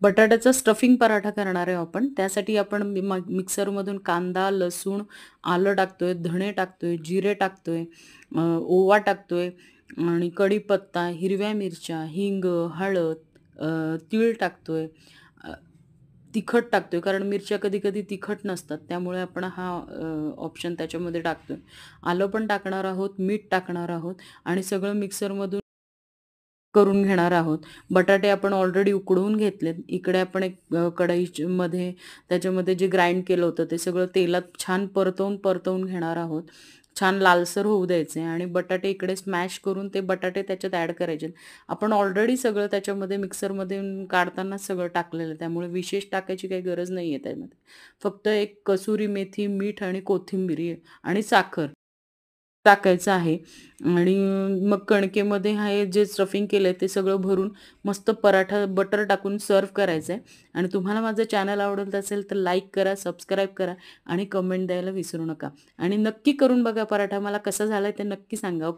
बटाट्याचा स्टफिंग पराठा करणार आहे आपण. त्यासाठी आपण मिक्सरमधून कांदा, लसूण, आलं टाकतोय, धणे टाकतोय, जिरे टाकतोय, ओवा टाकतोय आणि कढीपत्ता, हिरव्या मिरच्या, हिंग, हळद, तीळ टाकतोय, अ, तिखट टाकतोय कारण मिरच्या कधी-कधी तिखट नसतात. त्यामुळे आपण हा ऑप्शन त्याच्यामध्ये टाकतोय. आलं पण टाकणार आहोत, मीठ टाकणार आहोत आणि सगळं मिक्सरमधून करून घेणार आहोत. बटाटे आपण ऑलरेडी उकडवून घेतलेत. इकडे आपण एक मध्ये त्याच्यामध्ये जे ग्राइंड केलं होतं ते सगळं तेलात छान परतवून घेणार आहोत. छान लालसर होऊ द्यायचे आणि बटाटे इकडे स्मॅश करून ते बटाटे त्याच्यात ॲड करायचे. आपण ऑलरेडी सगळं त्याच्यामध्ये मिक्सरमध्ये काढतानाच सगळं टाकलेलं आहे. त्यामुळे विशेष टाकायची काही गरज नाहीये त्यामध्ये. फक्त एक कसुरी मेथी, मीठ आणि कोथिंबीर आणि साखर टाकायचं आहे आणि मग कणकेमध्ये हे जे स्टफिंग केलंय ते सगळं भरून मस्त पराठा बटर टाकून सर्व्ह करायचं आहे आणि तुम्हाला माझं चॅनल आवडत असेल तर लाईक करा, सबस्क्राईब करा आणि कमेंट द्यायला विसरू नका आणि नक्की करून बघा पराठा. मला कसा झालाय ते नक्की सांगा. ओके.